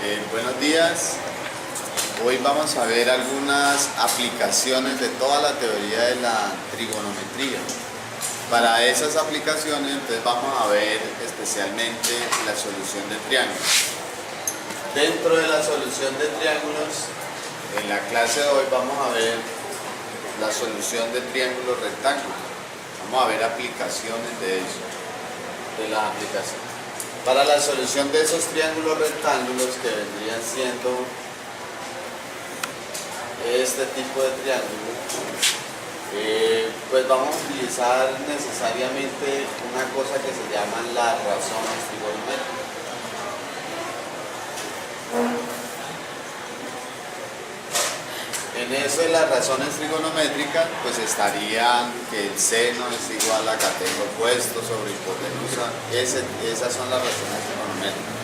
Buenos días. Hoy vamos a ver algunas aplicaciones de toda la teoría de la trigonometría. Para esas aplicaciones entonces vamos a ver especialmente la solución de triángulos. Dentro de la solución de triángulos, en la clase de hoy vamos a ver la solución de triángulos rectángulos. Vamos a ver aplicaciones de eso, de las aplicaciones. Para la solución de esos triángulos rectángulos que vendrían siendo este tipo de triángulos, pues vamos a utilizar necesariamente una cosa que se llaman las razones trigonométricas. En eso de las razones trigonométricas, pues estarían que el seno es igual a cateto opuesto sobre hipotenusa. Esas son las razones trigonométricas.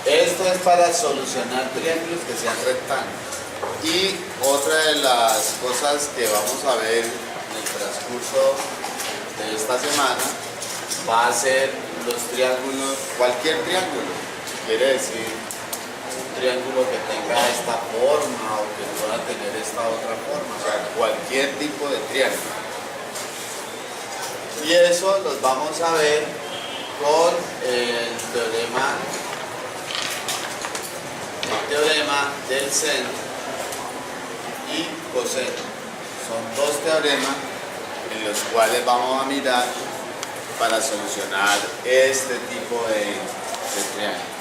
Esto es para solucionar triángulos que sean rectángulos. Y otra de las cosas que vamos a ver en el transcurso de esta semana va a ser los triángulos, cualquier triángulo, quiere decir un triángulo que tenga esta forma o que pueda tener esta otra forma, o sea, cualquier tipo de triángulo. Y eso los vamos a ver con el teorema del seno y coseno. Son dos teoremas en los cuales vamos a mirar para solucionar este tipo de triángulos.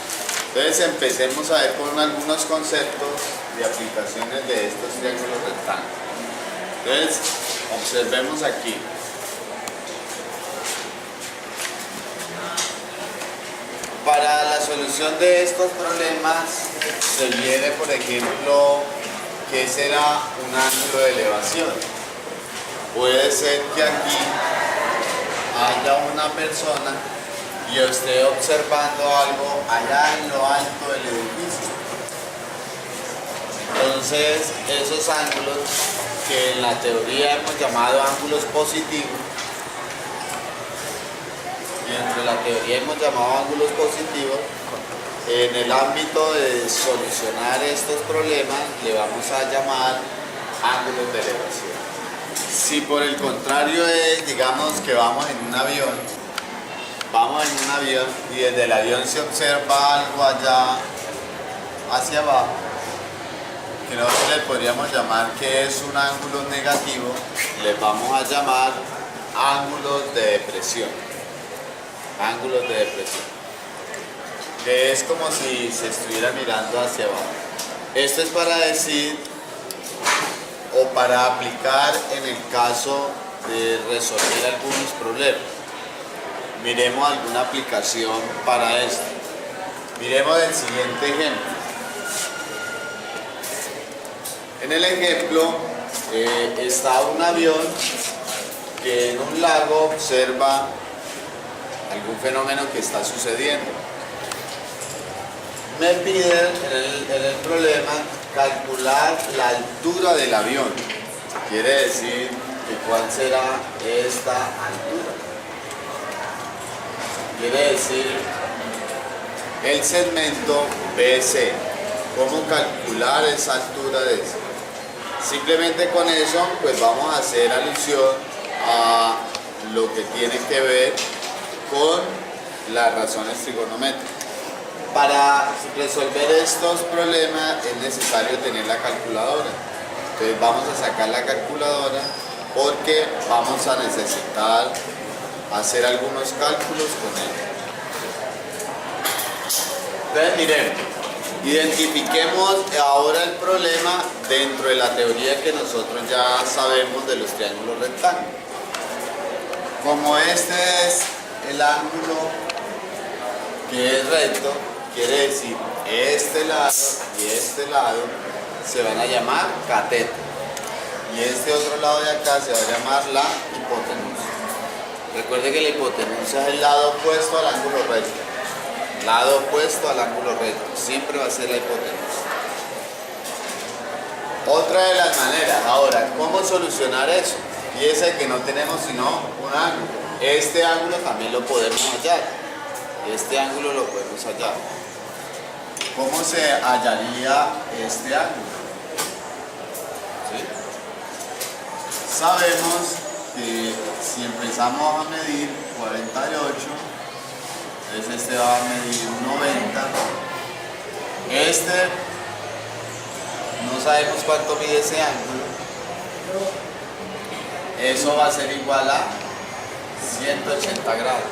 Entonces empecemos a ver con algunos conceptos de aplicaciones de estos triángulos rectángulos. Entonces observemos aquí. Para la solución de estos problemas se viene, por ejemplo, ¿qué será un ángulo de elevación? Puede ser que aquí haya una persona y esté observando algo allá en lo alto del edificio. Entonces, esos ángulos que en la teoría hemos llamado ángulos positivos, y dentro de la teoría hemos llamado ángulos positivos, en el ámbito de solucionar estos problemas le vamos a llamar ángulos de elevación. Si por el contrario es, digamos que vamos en un avión y desde el avión se observa algo allá hacia abajo, que nosotros le podríamos llamar que es un ángulo negativo, le vamos a llamar ángulos de depresión. Ángulos de depresión, que es como si se estuviera mirando hacia abajo. Esto es para decir o para aplicar en el caso de resolver algunos problemas. Miremos alguna aplicación para esto. Miremos el siguiente ejemplo. En el ejemplo está un avión que en un lago observa algún fenómeno que está sucediendo. Me piden en el problema calcular la altura del avión. Quiere decir que cuál será esta altura. Quiere decir el segmento BC. ¿Cómo calcular esa altura de eso? Simplemente con eso pues vamos a hacer alusión a lo que tiene que ver con las razones trigonométricas. Para resolver estos problemas es necesario tener la calculadora. Entonces vamos a sacar la calculadora porque vamos a necesitar hacer algunos cálculos con ella. Entonces miremos, identifiquemos ahora el problema dentro de la teoría que nosotros ya sabemos de los triángulos rectángulos. Como este es el ángulo que es recto, quiere decir este lado y este lado se van a llamar cateto y este otro lado de acá se va a llamar la hipotenusa. Recuerde que la hipotenusa es el lado opuesto al ángulo recto. Lado opuesto al ángulo recto siempre va a ser la hipotenusa. Otra de las maneras, ahora, ¿cómo solucionar eso? Y es el que no tenemos sino un ángulo. Este ángulo también lo podemos hallar. Este ángulo lo podemos hallar. ¿cómo se hallaría este ángulo? ¿Sí? Sabemos que si empezamos a medir 48, entonces este va a medir 90. Este, no sabemos cuánto mide ese ángulo. Eso va a ser igual a 180 grados.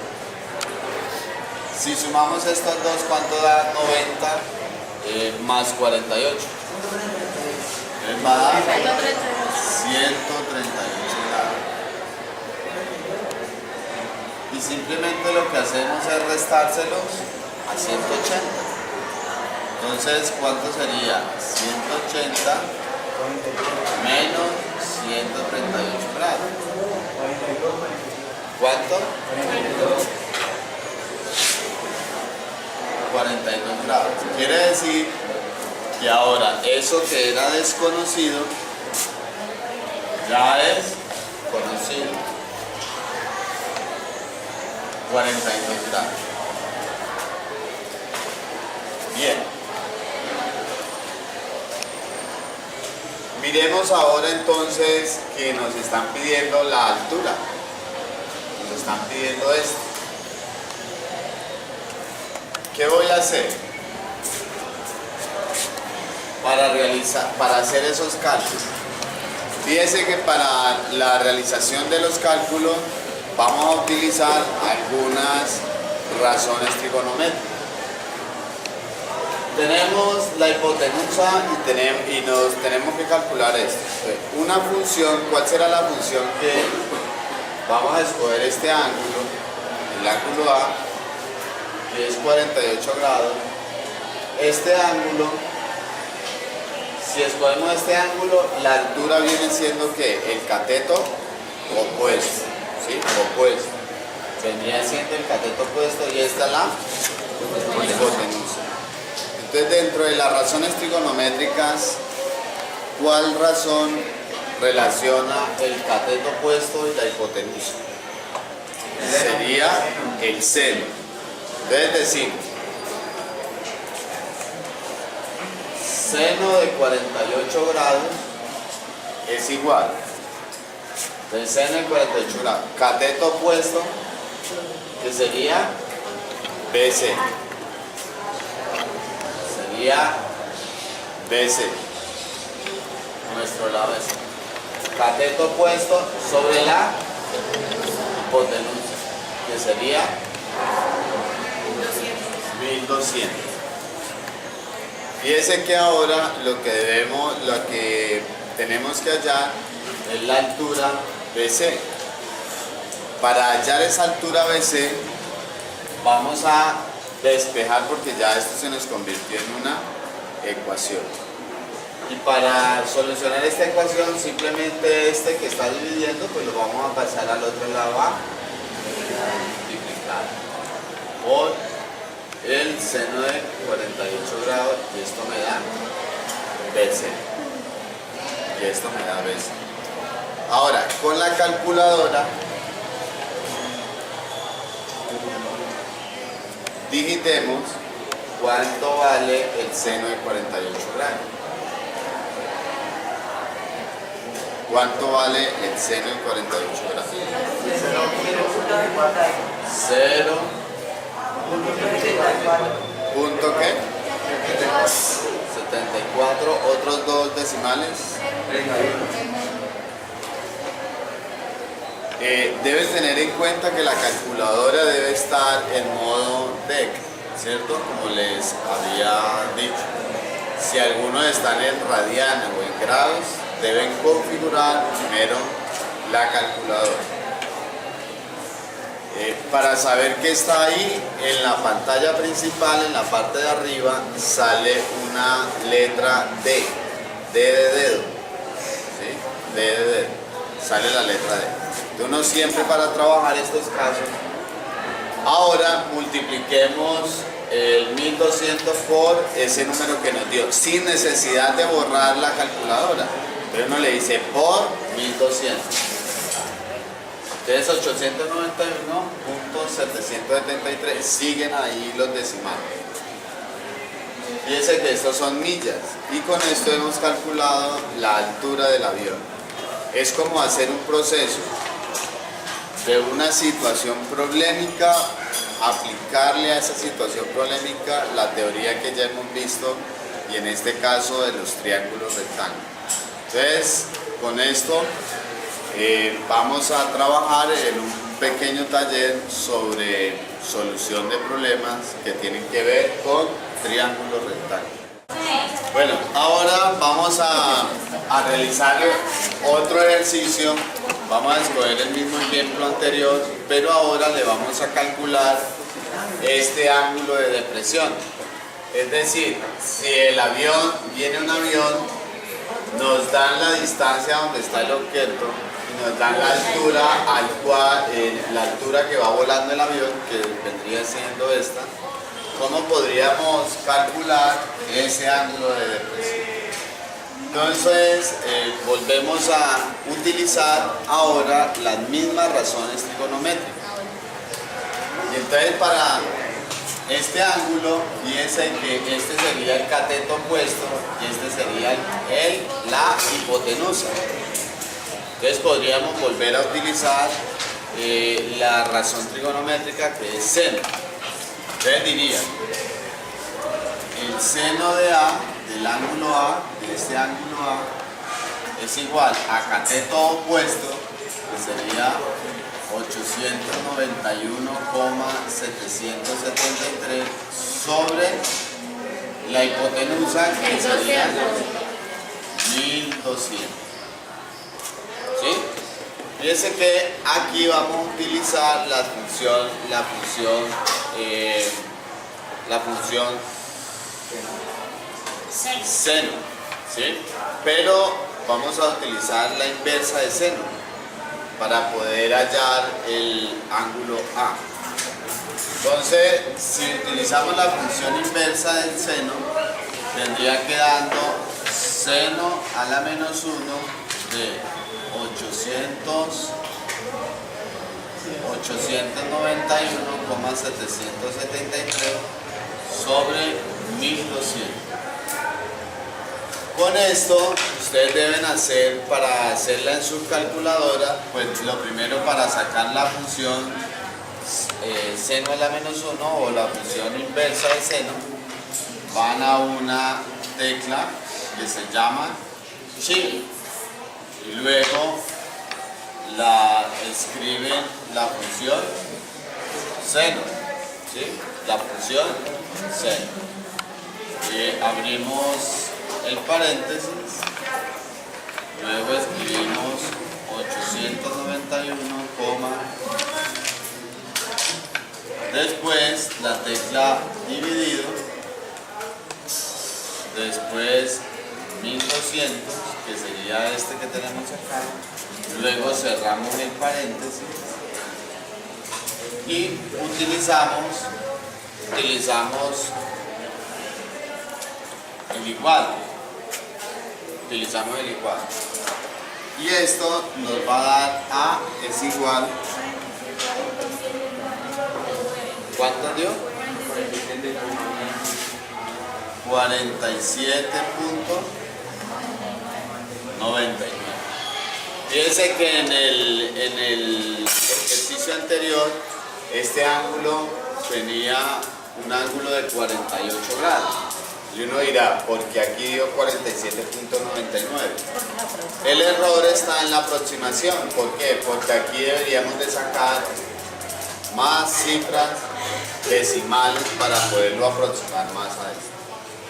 Si sumamos estos dos, ¿cuánto da 90 más 48? Entonces va a dar 138 grados. Y simplemente lo que hacemos es restárselos a 180. Entonces, ¿cuánto sería? 180 menos 138 grados. ¿Cuánto? 42 grados. Quiere decir que ahora eso que era desconocido ya es conocido. 42 grados. Bien. Miremos ahora entonces que nos están pidiendo la altura. Nos están pidiendo esto. ¿Qué voy a hacer? Para hacer esos cálculos. Fíjese que para la realización de los cálculos vamos a utilizar algunas razones trigonométricas. Tenemos la hipotenusa y nos tenemos que calcular esto. Una función, ¿cuál será la función que vamos a escoger este ángulo? El ángulo A, que es 48 grados. Este ángulo, si escogemos este ángulo, la altura viene siendo que el cateto opuesto, ¿sí? Opuesto. Vendría siendo el cateto opuesto y esta la hipotenusa. Entonces, dentro de las razones trigonométricas, ¿cuál razón relaciona el cateto opuesto y la hipotenusa? Sería el seno. Entonces decimos, seno de 48 grados es igual. Entonces, seno de 48 grados. Cateto opuesto, que sería BC. Sería BC, nuestro lado es cateto opuesto sobre la hipotenusa, que sería 1200. Fíjese que ahora lo que tenemos que hallar es la altura BC. Para hallar esa altura BC vamos a despejar porque ya esto se nos convirtió en una ecuación. Y para solucionar esta ecuación, simplemente este que está dividiendo, pues lo vamos a pasar al otro lado a multiplicar por el seno de 48 grados y esto me da BC. Y esto me da BC. Ahora, con la calculadora, digitemos cuánto vale el seno de 48 grados. ¿Cuánto vale el seno de 48 grados? 0. ¿Punto qué? 74. ¿Otros dos decimales? Debes tener en cuenta que la calculadora debe estar en modo DEC, ¿cierto? Como les había dicho. Si algunos están en radiana o en grados, deben configurar primero la calculadora. Para saber qué está ahí, en la pantalla principal, en la parte de arriba, sale una letra D, D de dedo, ¿sí? D de dedo, sale la letra D. Uno siempre para trabajar estos casos. Ahora multipliquemos el 1200 por ese número que nos dio, sin necesidad de borrar la calculadora. Entonces uno le dice por 1200. Entonces 891.773, siguen ahí los decimales. Fíjense que estos son millas y con esto hemos calculado la altura del avión. Es como hacer un proceso de una situación problemática, aplicarle a esa situación problemática la teoría que ya hemos visto y en este caso de los triángulos rectángulos. Entonces, con esto vamos a trabajar en un pequeño taller sobre solución de problemas que tienen que ver con triángulos rectángulos. Bueno, ahora vamos a realizar otro ejercicio. Vamos a escoger el mismo ejemplo anterior, pero ahora le vamos a calcular este ángulo de depresión. Es decir, si el avión, viene un avión, nos dan la distancia donde está el objeto y nos dan la altura la altura que va volando el avión, que vendría siendo esta. ¿Cómo podríamos calcular ese ángulo de depresión? Entonces, volvemos a utilizar ahora las mismas razones trigonométricas. Y entonces para este ángulo, fíjense que este sería el cateto opuesto y este sería la hipotenusa. Entonces podríamos volver a utilizar la razón trigonométrica que es seno. Entonces diría, el seno de A, del ángulo A, de este ángulo A, es igual a cateto opuesto, que sería 891,773 sobre la hipotenusa, que sería 1200. ¿Sí? Fíjense que aquí vamos a utilizar la función seno, ¿sí? Pero vamos a utilizar la inversa de seno para poder hallar el ángulo A. Entonces, si utilizamos la función inversa del seno, tendría quedando seno a la menos 1 de 891,773 sobre 1200. Con esto, ustedes deben hacer, para hacerla en su calculadora, pues lo primero, para sacar la función seno a la menos 1 o la función inversa de seno, van a una tecla que se llama Shift y luego escriben la función seno, ¿sí? La función seno. Abrimos el paréntesis, luego escribimos 891, después la tecla dividido, después 1200, que sería este que tenemos acá, luego cerramos el paréntesis y utilizamos el igual. Utilizamos el igual. Y esto nos va a dar A es igual. ¿Cuánto dio? 47.99. Fíjense que en el ejercicio anterior este ángulo tenía un ángulo de 48 grados. Y uno dirá, porque aquí dio 47.99. El error está en la aproximación. ¿Por qué? Porque aquí deberíamos de sacar más cifras decimales para poderlo aproximar más a esto.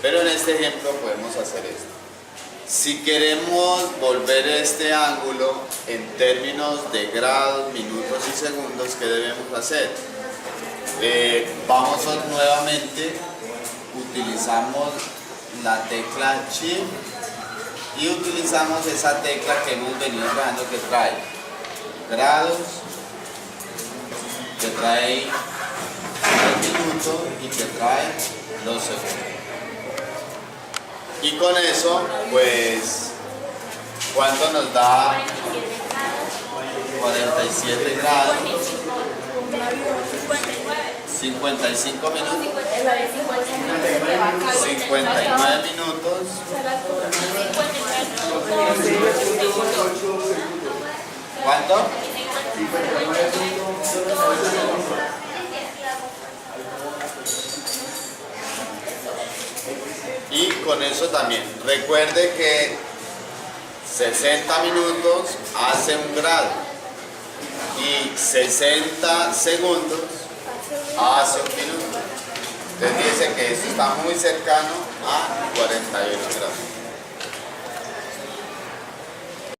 Pero en este ejemplo podemos hacer esto. Si queremos volver este ángulo en términos de grados, minutos y segundos, ¿qué debemos hacer? Vamos nuevamente, utilizamos la tecla Shift y utilizamos esa tecla que hemos venido trabajando, que trae grados, que trae el minuto y que trae los segundos. Y con eso, pues, ¿cuánto nos da? 47 grados, 55 minutos, 55 59 minutos. ¿Cuánto? Y con eso también, recuerde que 60 minutos hace 1 grado y 60 segundos hace 1 minuto. Entonces dice que esto está muy cercano a 41 grados.